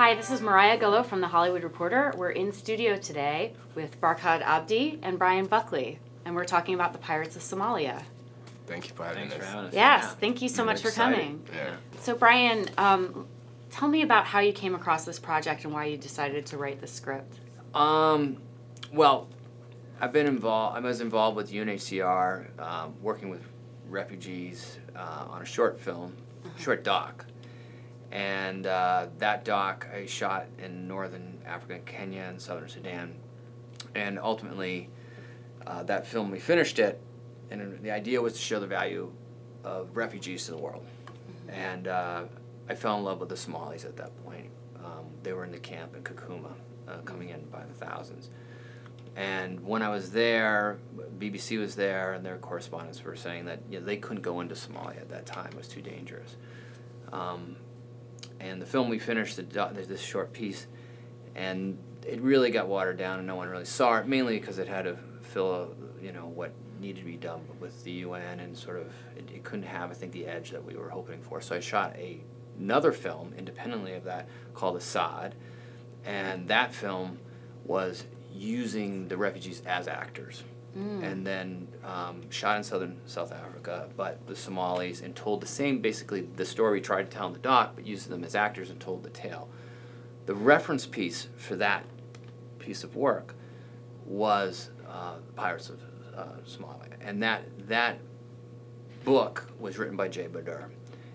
Hi, this is Mariah Gullo from The Hollywood Reporter. We're in studio today with Barkhad Abdi and Bryan Buckley, and we're talking about the Pirates of Somalia. Thank you for having us. Yes, thank you so much for coming. Yeah. So Bryan, tell me about how you came across this project and why you decided to write the script. Well, I was involved with UNHCR, working with refugees on a short film, short doc. And that doc I shot in northern Africa, Kenya, and southern Sudan. And ultimately, that film, we finished it, and the idea was to show the value of refugees to the world. And I fell in love with the Somalis at that point. They were in the camp in Kakuma, coming in by the thousands. And when I was there, BBC was there, and their correspondents were saying that they couldn't go into Somalia at that time. It was too dangerous. And the film, we finished this short piece, and it really got watered down, and no one really saw it, mainly because it had to fill, what needed to be done with the UN, and sort of it couldn't have, I think, the edge that we were hoping for. So I shot another film independently of that called Assad, and that film was using the refugees as actors. And then shot in South Africa, but the Somalis, and told the same, basically the story we tried to tell in the doc, but used them as actors and told the tale. The reference piece for that piece of work was Pirates of Somalia, and that book was written by Jay Bader,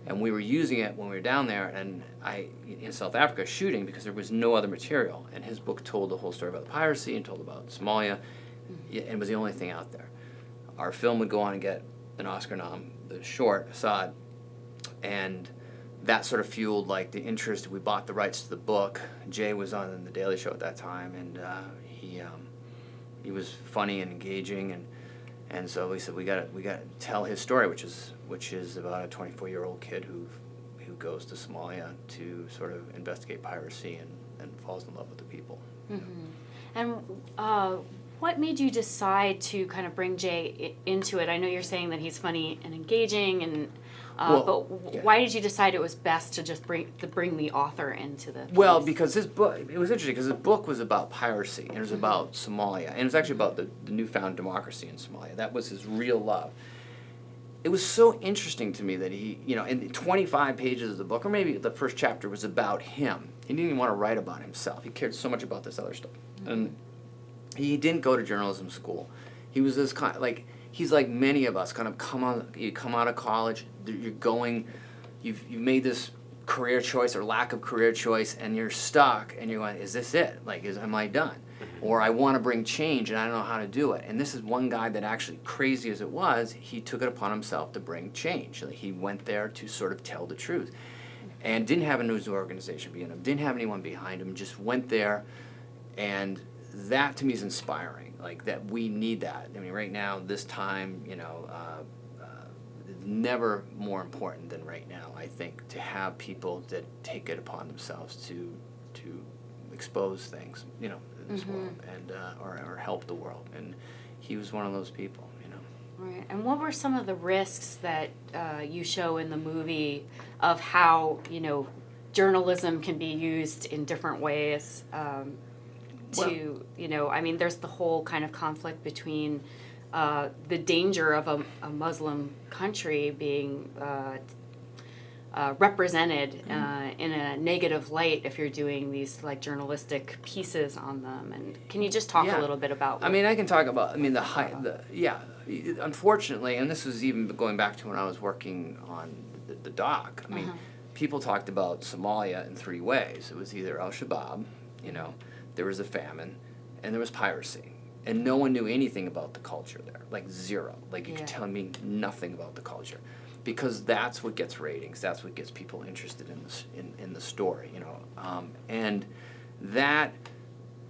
and we were using it when we were down there, and in South Africa shooting, because there was no other material, and his book told the whole story about the piracy and told about Somalia. It was the only thing out there. Our film would go on and get an Oscar nom, the short, Assad, and that sort of fueled the interest. We bought the rights to the book. Jay was on The Daily Show at that time, and he was funny and engaging, and so we said we got to tell his story, which is about a 24-year-old kid who goes to Somalia to sort of investigate piracy and falls in love with the people. And what made you decide to kind of bring Jay into it? I know you're saying that he's funny and engaging, and why did you decide it was best to just bring the author into the piece? Well, because his book, it was interesting because his book was about piracy, and it was about Somalia, and it was actually about the newfound democracy in Somalia. That was his real love. It was so interesting to me that he, in 25 pages of the book, or maybe the first chapter was about him. He didn't even want to write about himself. He cared so much about this other stuff. And he didn't go to journalism school. He was this kind he's like many of us, kind of you come out of college, you've made this career choice or lack of career choice, and you're stuck, and you're going, is this it? Am I done? Or I want to bring change, and I don't know how to do it. And this is one guy that actually, crazy as it was, he took it upon himself to bring change. He went there to sort of tell the truth. And didn't have a news organization behind him, didn't have anyone behind him, just went there, and that to me is inspiring, that we need that. I mean, right now, this time, never more important than right now, I think, to have people that take it upon themselves to expose things, in this world, and or help the world. And he was one of those people, Right. And what were some of the risks that you show in the movie of how, journalism can be used in different ways there's the whole kind of conflict between the danger of a Muslim country being represented in a negative light if you're doing these journalistic pieces on them. And can you just talk a little bit about? I can talk about. Unfortunately, and this was even going back to when I was working on the doc. People talked about Somalia in three ways. It was either Al-Shabaab, there was a famine, and there was piracy. And no one knew anything about the culture there, zero. You could tell me nothing about the culture, because that's what gets ratings. That's what gets people interested in the story, and that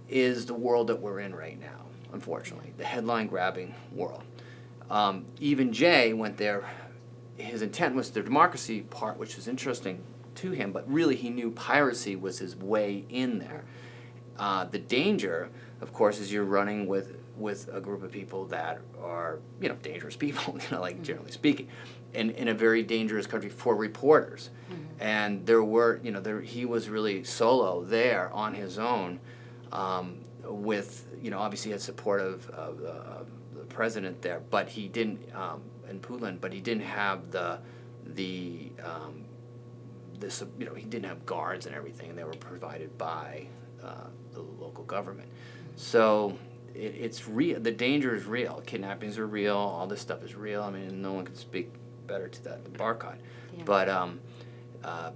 is the world that we're in right now. Unfortunately, the headline-grabbing world. Even Jay went there. His intent was the democracy part, which was interesting to him, but really he knew piracy was his way in there. The danger, of course, is you're running with a group of people that are, dangerous people, generally speaking, in a very dangerous country for reporters. And there were, he was really solo there on his own, with, obviously he had support of the president there, but he didn't, in Puntland, but he didn't have he didn't have guards and everything, and they were provided by the local government. So it's real. The danger is real. Kidnappings are real. All this stuff is real. I mean, no one can speak better to that than Barkhad. Yeah.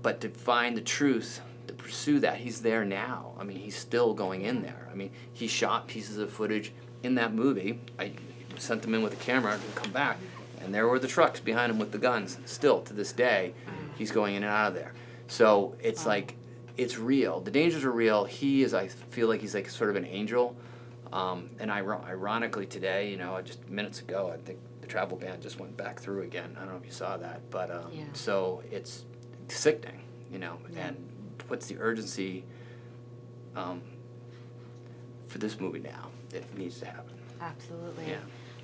But to find the truth, to pursue that, he's there now. I mean, he's still going in there. I mean, he shot pieces of footage in that movie. I sent them in with a camera to come back, and there were the trucks behind him with the guns. Still, to this day, he's going in and out of there. So it's like, it's real. The dangers are real. I feel like he's like sort of an angel. And ironically today, just minutes ago, I think the travel ban just went back through again. I don't know if you saw that, but so it's sickening, and puts the urgency for this movie now. It needs to happen. Absolutely. Yeah.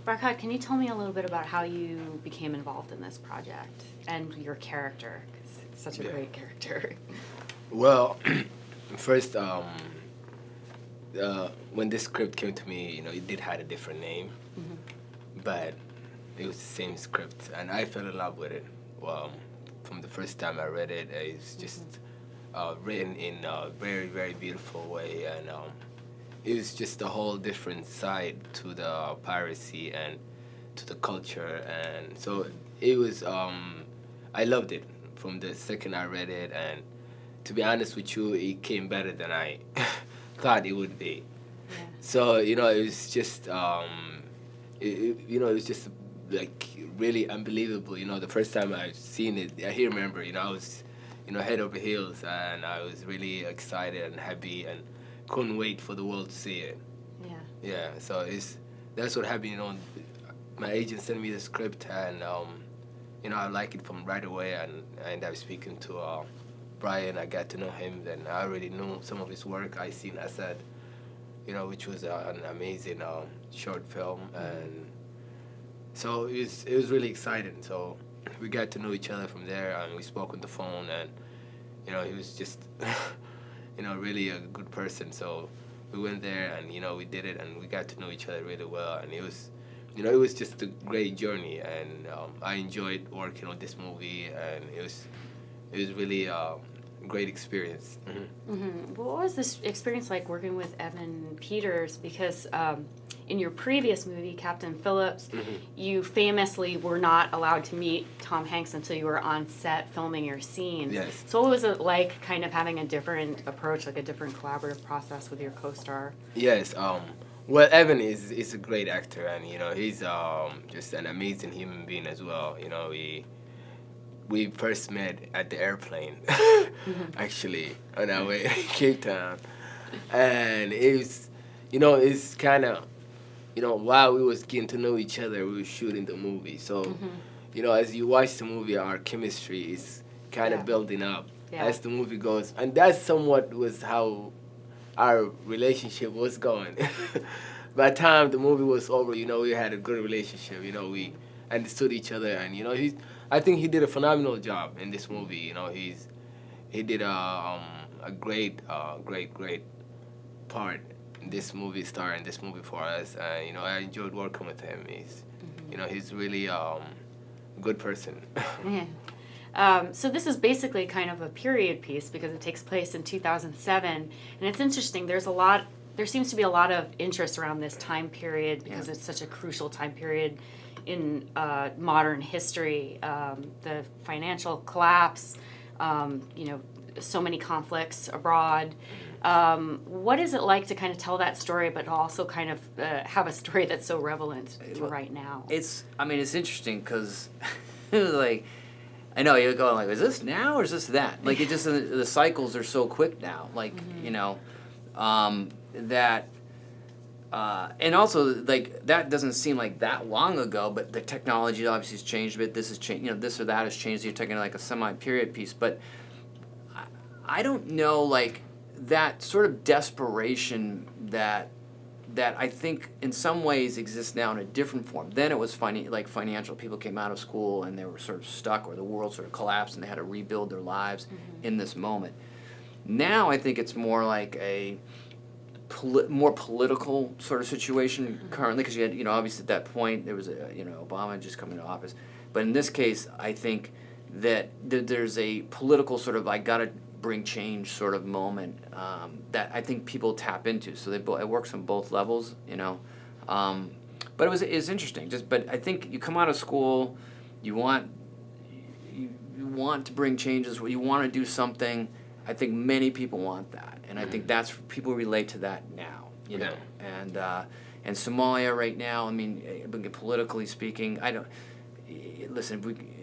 Barkhad, can you tell me a little bit about how you became involved in this project and your character? Because it's such a great character. Well, first, when this script came to me, it did have a different name, but it was the same script, and I fell in love with it. Well, from the first time I read it, it's just written in a very, very beautiful way, and it was just a whole different side to the piracy and to the culture, and so it was. I loved it from the second I read it, and to be honest with you, it came better than I thought it would be. Yeah. So it was just it was just like really unbelievable. The first time I seen it, I remember I was head over heels, and I was really excited and happy and couldn't wait for the world to see it. Yeah. Yeah. So that's what happened. My agent sent me the script, and I liked it from right away, and I ended up speaking to Bryan. I got to know him. Then I already knew some of his work. I seen Asad, which was an amazing short film, and so it was really exciting. So we got to know each other from there, and we spoke on the phone, and he was just really a good person. So we went there, and we did it, and we got to know each other really well, and it was just a great journey, and I enjoyed working on this movie, and it was really great experience. What was this experience like working with Evan Peters? Because in your previous movie, Captain Phillips, you famously were not allowed to meet Tom Hanks until you were on set filming your scenes. Yes. So what was it like kind of having a different approach, like a different collaborative process with your co-star? Yes. Well, Evan is a great actor, and he's just an amazing human being as well. We first met at the airplane, actually, on our way to Cape Town, and it's kind of, while we was getting to know each other, we were shooting the movie. So, as you watch the movie, our chemistry is kind of building up as the movie goes, and that's somewhat was how our relationship was going. By the time the movie was over, we had a good relationship. We understood each other, and I think he did a phenomenal job in this movie. He did a great part in this movie, star in this movie for us. I enjoyed working with him. He's really a good person. Yeah. So this is basically kind of a period piece because it takes place in 2007, and it's interesting. There seems to be a lot of interest around this time period because it's such a crucial time period in modern history. The financial collapse, so many conflicts abroad. What is it like to kind of tell that story, but also kind of have a story that's so relevant to right now? It's interesting because, like, I know you're going like, is this now or is this that? Like, it just the cycles are so quick now. Like, that. And also, like, that doesn't seem like that long ago, but the technology obviously has changed a bit. This has changed, this or that has changed. You're taking like a semi-period piece, but I don't know, like, that sort of desperation that that I think in some ways exists now in a different form. Then it was financial. People came out of school and they were sort of stuck, or the world sort of collapsed and they had to rebuild their lives in this moment. Now I think it's more like a more political sort of situation currently, because you had, obviously at that point there was Obama had just come into office. But in this case, I think that there's a political sort of I gotta bring change sort of moment that I think people tap into. So it works on both levels, But it was interesting. But I think you come out of school, you want to bring changes. You want to do something. I think many people want that, and I think that's people relate to that now, know. And Somalia right now. I mean, politically speaking,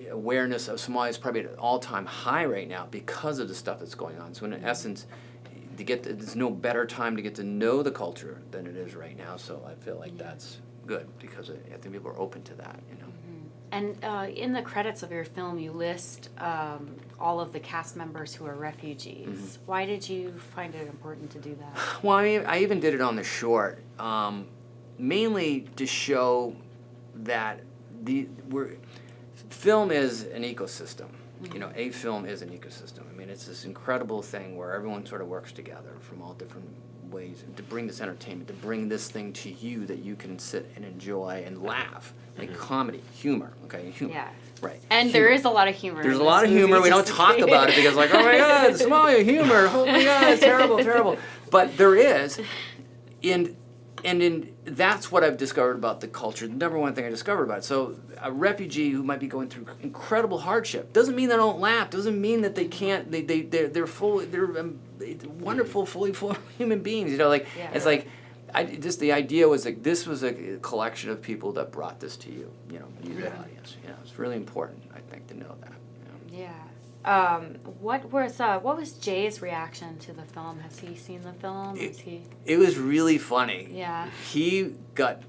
awareness of Somalia is probably at an all-time high right now because of the stuff that's going on. So in essence, there's no better time to get to know the culture than it is right now. So I feel like that's good because I think people are open to that, And in the credits of your film, you list all of the cast members who are refugees. Why did you find it important to do that? Well, I even did it on the short, mainly to show that film is an ecosystem. A film is an ecosystem. I mean, it's this incredible thing where everyone sort of works together from all different ways to bring this entertainment, to bring this thing to you that you can sit and enjoy and laugh. Like comedy, humor, okay? Humor. Yeah. Right. And humor. there is a lot of humor. There's a lot of humor. We don't talk about it because, like, oh my God, Somalia humor. Oh my God, it's terrible, terrible. But there is, and that's what I've discovered about the culture. The number one thing I discovered about it. So a refugee who might be going through incredible hardship doesn't mean they don't laugh. Doesn't mean that they can't. They're wonderful, fully formed human beings. It's like. Just the idea was like this was a collection of people that brought this to you, the audience. It's really important, I think, to know that. Yeah. What was Jay's reaction to the film? Has he seen the film? It was really funny. Yeah. He got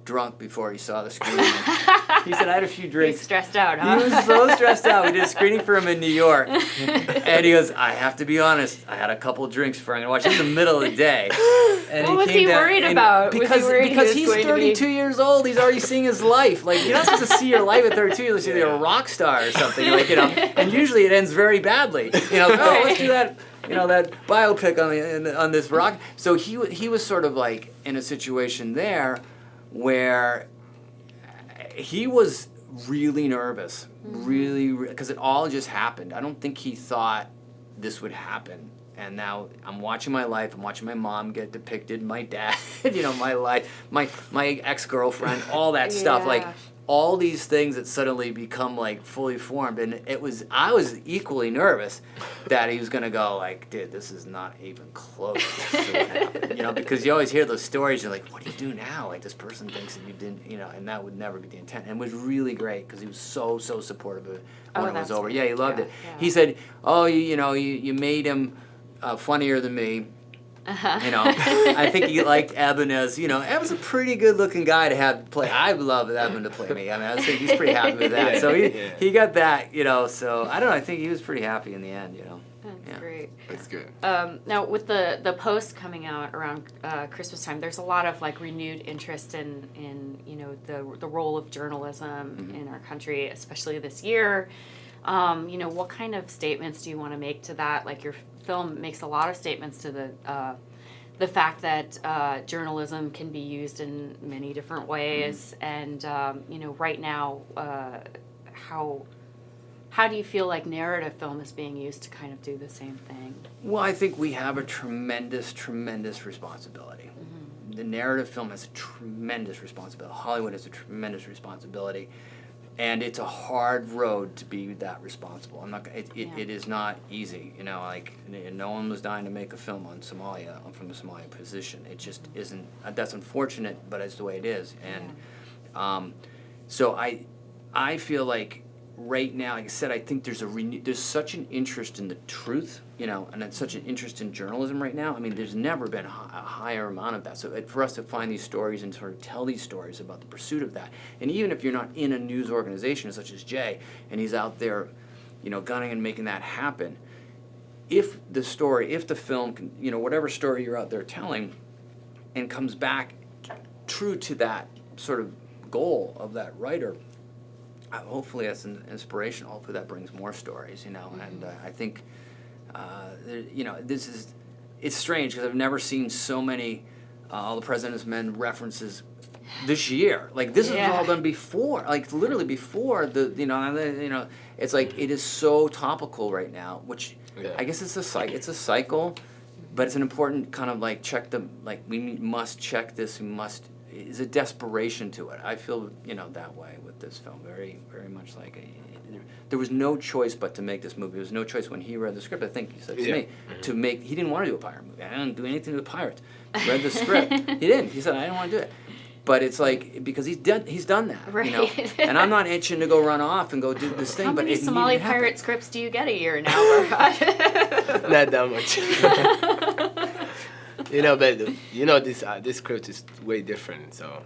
drunk before he saw the screening. He said, I had a few drinks. He's stressed out, huh? He was so stressed out. We did a screening for him in New York. And he goes, I have to be honest, I had a couple drinks before I'm going to watch it in the middle of the day. And what was he worried about? Because he's 32 years old, he's already seeing his life. Like, you're not supposed to see your life at 32, you're supposed to be a rock star or something. And usually it ends very badly. Let's do that. That biopic on this rock. So he was sort of like in a situation there where he was really nervous, because it all just happened. I don't think he thought this would happen. And now I'm watching my life. I'm watching my mom get depicted, my dad, my life, my ex-girlfriend, all that stuff. Like all these things that suddenly become like fully formed. And I was equally nervous that he was gonna go like, dude, this is not even close to what happened. Because you always hear those stories. You're like, what do you do now? Like this person thinks that you didn't, and that would never be the intent. And it was really great because he was so supportive of it when it was over. Yeah, he loved it. Yeah. He said, oh, you made him funnier than me. I think he liked Eben as, Eben's a pretty good looking guy to play. I would love Eben to play me. I mean, I think he's pretty happy with that. So he got that, so I don't know, I think he was pretty happy in the end, That's great. That's good. Now with the post coming out around Christmas time, there's a lot of like renewed interest in the role of journalism in our country, especially this year. What kind of statements do you want to make to that? Like your film makes a lot of statements to the fact that journalism can be used in many different ways, and right now, how do you feel like narrative film is being used to kind of do the same thing? Well, I think we have a tremendous responsibility. The narrative film has a tremendous responsibility. Hollywood has a tremendous responsibility. And it's a hard road to be that responsible. It is not easy, no one was dying to make a film on Somalia, from the Somalian position. It just isn't. That's unfortunate, but it's the way it is. And so I feel like right now, like I said, I think there's such an interest in the truth, and it's such an interest in journalism right now. I mean, there's never been a higher amount of that. So for us to find these stories and sort of tell these stories about the pursuit of that, and even if you're not in a news organization such as Jay, and he's out there, gunning and making that happen, if the film, whatever story you're out there telling, and comes back true to that sort of goal of that writer. Hopefully that's an inspiration. Hopefully that brings more stories, you know. And I think, you know, it's strange because I've never seen so many All the President's Men references this year. Like, this has all been before, like literally before you know, it's like it is so topical right now, which I guess it's a cycle, but it's an important kind of like we must check this, is a desperation to it. I feel, you know, that way with this film, very, very much like there was no choice but to make this movie. There was no choice when he read the script, I think he said to me, he didn't want to do a pirate movie. I didn't do anything with pirates. Read the script. He didn't. He said, I didn't want to do it. But it's like, because he's done that, right. You know? And I'm not itching to go run off and go do this thing. How but many Somali pirate scripts do you get a year now, Barkhad? Not that much. You know, but you know, this script is way different. So,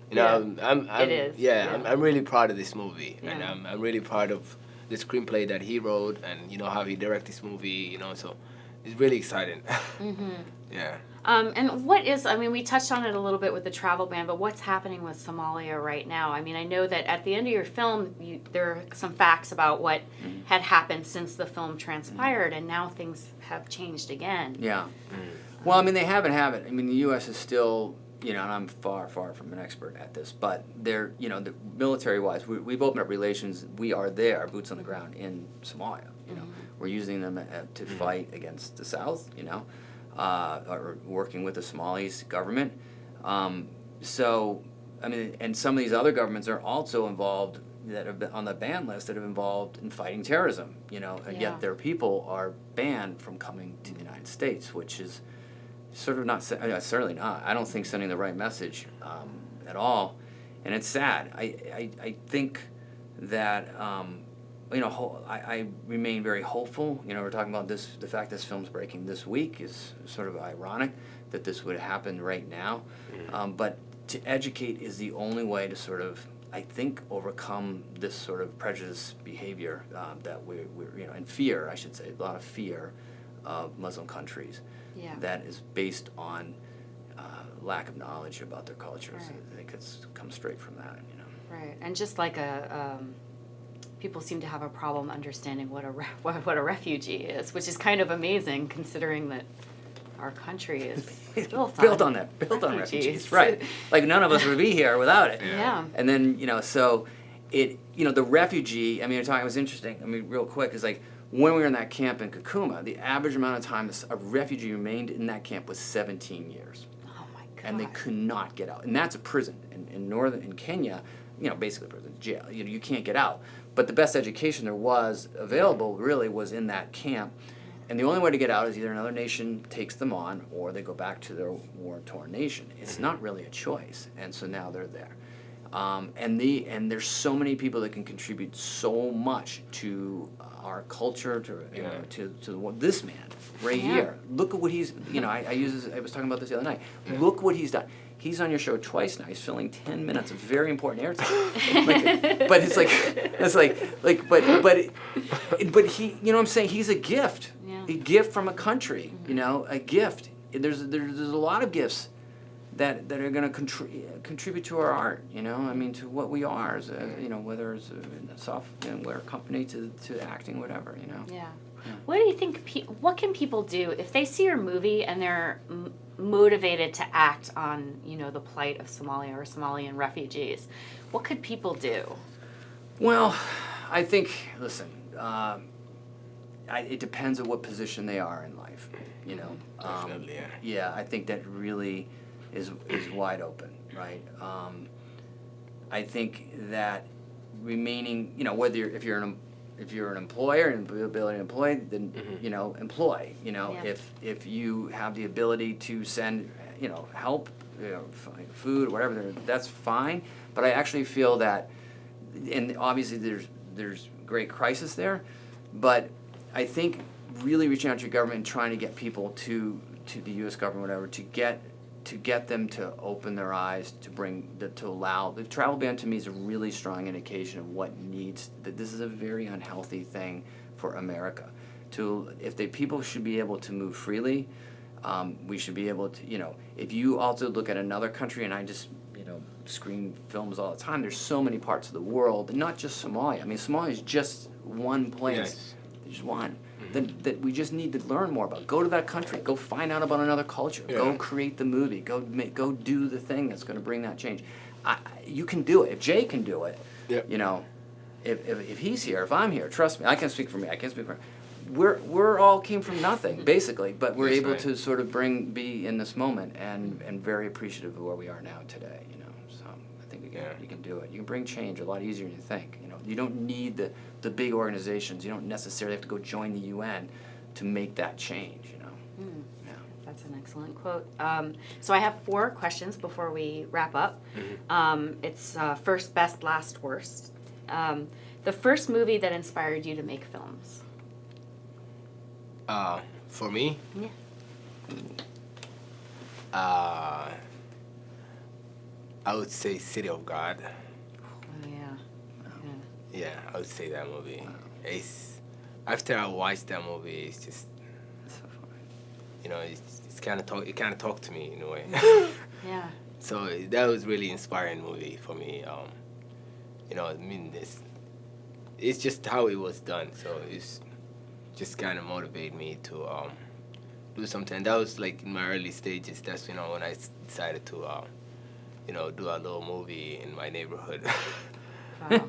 you know, it is. Yeah, I'm really proud of this movie, and I'm really proud of the screenplay that he wrote, and you know how he directed this movie. You know, so it's really exciting. Yeah. And what is, I mean, we touched on it a little bit with the travel ban, but what's happening with Somalia right now? I mean, I know that at the end of your film, there are some facts about what had happened since the film transpired, and now things have changed again. Yeah. Well, I mean, they haven't. I mean, the U.S. is still, you know, and I'm far, far from an expert at this, but they're, you know, military-wise, we've opened up relations. We are there, boots on the ground in Somalia, you know. We're using them to fight against the South, you know. Or working with the Somalis government. So, I mean, and some of these other governments are also involved that have been on the ban list that have involved in fighting terrorism, you know, and yet their people are banned from coming to the United States, which is sort of not, certainly not. I don't think sending the right message at all, and it's sad. I think that you know, I remain very hopeful. You know, we're talking about this. The fact this film's breaking this week is sort of ironic that this would happen right now. But to educate is the only way to sort of, I think, overcome this sort of prejudice behavior that we're, you know, and fear, I should say, a lot of fear of Muslim countries that is based on lack of knowledge about their cultures. Right. I think it's come straight from that, you know. Right, and just like people seem to have a problem understanding what a refugee is, which is kind of amazing considering that our country is built on refugees, right? Like none of us would be here without it. Yeah. And then, you know, so it, you know, the refugee. I mean, you're talking. It was interesting. I mean, real quick, is like when we were in that camp in Kakuma, the average amount of time a refugee remained in that camp was 17 years. Oh my God. And they could not get out. And that's a prison in Kenya. You know, basically prison, jail. You know, you can't get out. But the best education there was available really was in that camp. And the only way to get out is either another nation takes them on or they go back to their war-torn nation. It's not really a choice. And so now they're there. And there's so many people that can contribute so much to our culture, to this man right here. Look at what he's, you know, I was talking about this the other night. Look what he's done. He's on your show twice now. He's filling 10 minutes of very important airtime. But it's but he, you know what I'm saying? He's a gift. Yeah. A gift from a country, you know, a gift. There's a lot of gifts that are going to contribute to our art, you know, I mean, to what we are, as a, you know, whether it's a software company to acting, whatever, you know. Yeah. What do you think, what can people do if they see your movie and they're motivated to act on, you know, the plight of Somalia or Somalian refugees? What could people do? Well, I think, listen, it depends on what position they are in life, you know. Definitely, yeah, I think that really is wide open, right? I think that remaining, you know, whether if you're an employer and ability to employ, then you know, employ. You know, if you have the ability to send, you know, help, you know, food, whatever, that's fine. But I actually feel that, and obviously there's great crisis there, but I think really reaching out to your government and trying to get people to the U.S. government, whatever, to get them to open their eyes, to allow the travel ban, to me, is a really strong indication of what needs, that this is a very unhealthy thing for America. People should be able to move freely, We should be able to, you know, if you also look at another country, and I just, you know, screen films all the time, there's so many parts of the world, and not just Somalia. I mean, Somalia is just one place. Yes. There's one. That we just need to learn more about. Go to that country. Go find out about another culture. Yeah. Go create the movie. Go do the thing that's going to bring that change. You can do it. If Jay can do it, Yep. you know, if he's here, if I'm here, trust me, I can't speak for me. I can't speak for. We're all came from nothing basically, but we're That's able right. to sort of be in this moment and very appreciative of where we are now today. You know, so I think you can do it. You can bring change a lot easier than you think. You know, you don't need the big organizations. You don't necessarily have to go join the UN to make that change. You know. Yeah. That's an excellent quote. So I have 4 questions before we wrap up. It's first, best, last, worst. The first movie that inspired you to make films? For me, Yeah. I would say City of God. Oh, yeah. Yeah, I would say that movie. It's after I watched that movie, it's just, That's so funny. you know, it's kind of talked to me in a way. Yeah. So that was really inspiring movie for me. You know, I mean, it's just how it was done. So it's just kind of motivated me to do something. That was like in my early stages. That's, you know, when I decided to you know, do a little movie in my neighborhood. Wow.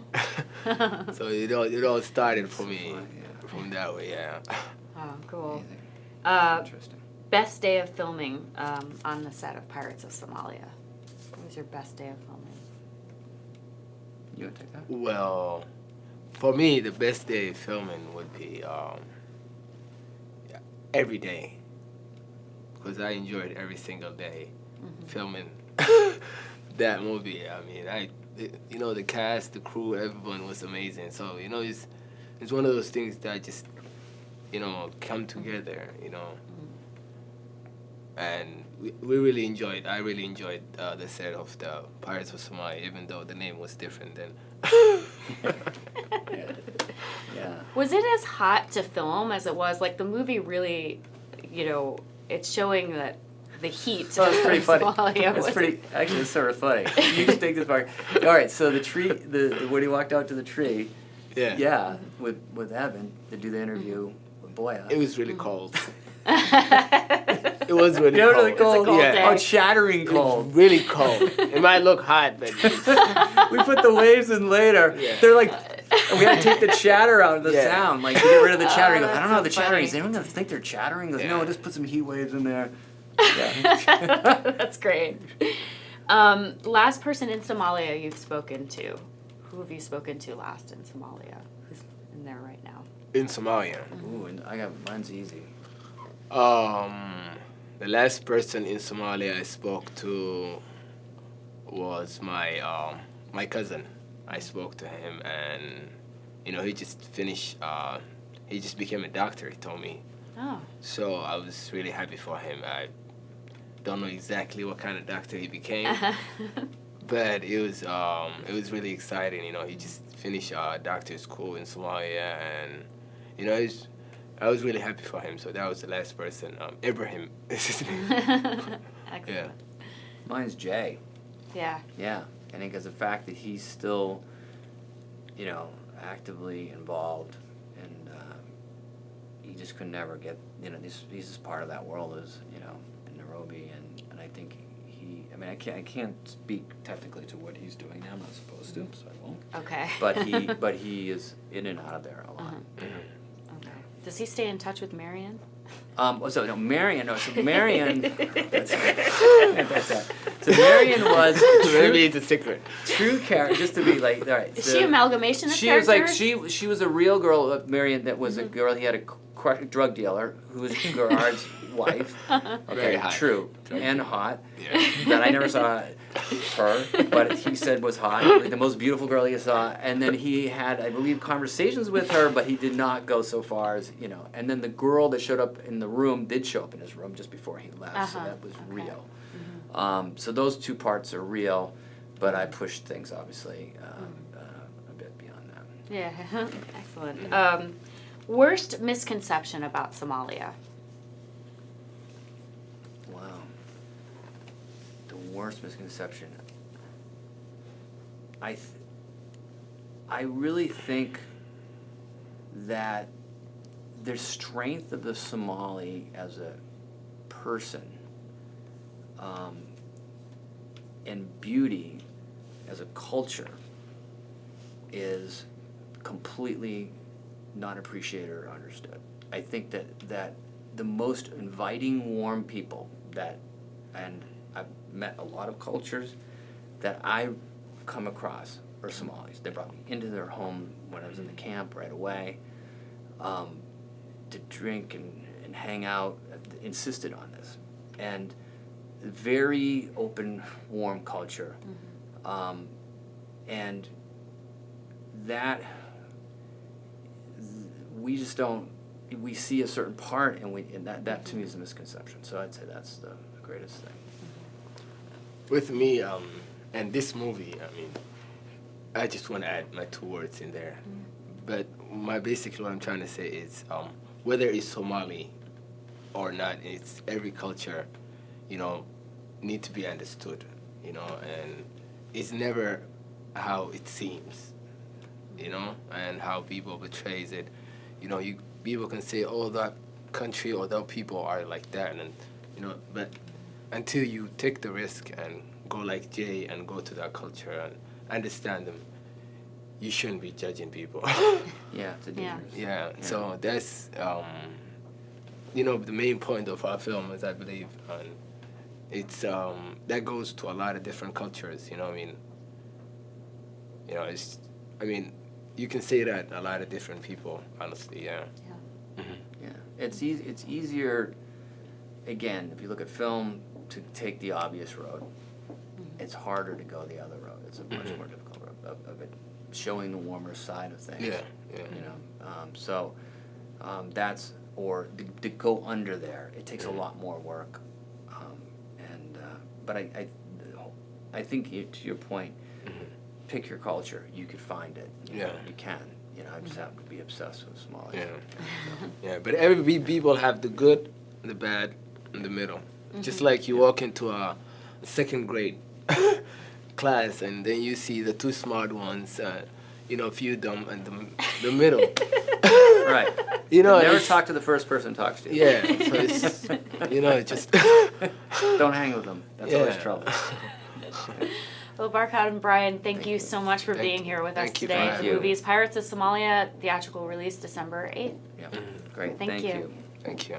So it all started for me Fun, yeah. from that way. Yeah. Oh, cool. Amazing. Interesting. Best day of filming on the set of Pirates of Somalia. What was your best day of filming? You want to take that? Well, for me, the best day filming would be every day, because I enjoyed every single day filming that movie. I mean, you know, the cast, the crew, everyone was amazing. So, you know, it's one of those things that just, you know, come together, you know. And we really enjoyed. I really enjoyed the set of the Pirates of Somalia, even though the name was different then. Yeah. Was it as hot to film as it was? Like, the movie really, you know, it's showing that the heat Oh, it's pretty of funny. Somalia It's was- pretty. Actually, it's sort of funny. You just take this part. All right. So the tree, when he walked out to the tree, Yeah. yeah, with Evan to do the interview with Boya. It was really cold. It was really You know, cold. really cold. It's a cold Yeah. day. Oh, shattering It cold. was really cold. It might look hot, but We put the waves in later. Yeah. They're like, we had to take the chatter out of the Yeah. sound, like to get rid of the chatter. He goes, I that's don't know so the chattering. funny. Is anyone gonna think they're chattering? He goes, Yeah. no, just put some heat waves in there. That's great. Last person in Somalia you've spoken to. Who have you spoken to last in Somalia? Who's in there right now? in Somalia. Ooh, and I got mine's easy. The last person in Somalia I spoke to was my my cousin. I spoke to him, and you know, he just finished. He just became a doctor. He told me. Oh. So I was really happy for him. I don't know exactly what kind of doctor he became, but it was really exciting. You know, he just finished doctor school in Somalia, and you know, I was really happy for him. So that was the last person. Ibrahim is his name. Excellent. Yeah. Mine's Jay. Yeah. Yeah, and because the fact that he's still, you know, actively involved, and he just could never get, you know, he's just part of that world, as you know, in Nairobi, and I think he, I mean, I can't speak technically to what he's doing now. I'm not supposed to, so I won't. Okay. But he is in and out of there a lot. Okay. Does he stay in touch with Marion? So Marion. So Marion. That's that. So Marion was Maybe it's a secret. true character. Just to be like, all right. Is so she amalgamation of she was like characters? she was a real girl. Marion, that was a girl. He had a drug dealer who was Gerard's wife. Okay, Very hot. true, Drug and dealer. hot. Yeah. That I never saw her, but he said was hot, like the most beautiful girl he saw. And then he had, I believe, conversations with her, but he did not go so far as, you know. And then the girl that showed up in the room did show up in his room just before he left, so that was real. So those two parts are real, but I pushed things obviously a bit beyond that. Yeah. Excellent. Worst misconception about Somalia? worst misconception. I really think that there's strength of the Somali as a person, and beauty as a culture is completely not appreciated or understood. I think that the most inviting, warm people and I've met a lot of cultures that I've come across are Somalis. They brought me into their home when I was in the camp right away, to drink and hang out, insisted on this. And very open, warm culture. And that, we just don't, we see a certain part, and that to me is a misconception. So I'd say that's the greatest thing. With me, and this movie, I mean, I just want to add my 2 words in there. But basically what I'm trying to say is, whether it's Somali or not, it's every culture, need to be understood, and it's never how it seems, and how people portrays it. People can say, oh, that country or that people are like that, and but until you take the risk and go like Jay and go to that culture and understand them, you shouldn't be judging people. Yeah, it's a dangerous. Yeah, so that's the main point of our film, is I believe, and it's that goes to a lot of different cultures. It's, you can say that a lot of different people, honestly. Yeah. Yeah, it's easy. It's easier, again, if you look at film, to take the obvious road. It's harder to go the other road. It's a much more difficult road of it showing the warmer side of things. Yeah. That's, or to go under there, it takes a lot more work. But I think to your point, pick your culture. You could find it. You can. I just happen to be obsessed with Somalia. Yeah, but every people have the good, the bad, and the middle. Just like you walk into a second grade class, and then you see the 2 smart ones, a few dumb, and the middle. Right. Never talk to the first person talks to you. Yeah. So it's, it just don't hang with them. That's always trouble. Well, Barkhad and Bryan, thank you so much for being here with us today. The movie's Pirates of Somalia, theatrical release December 8th. Yeah. Great. Thank you. Thank you.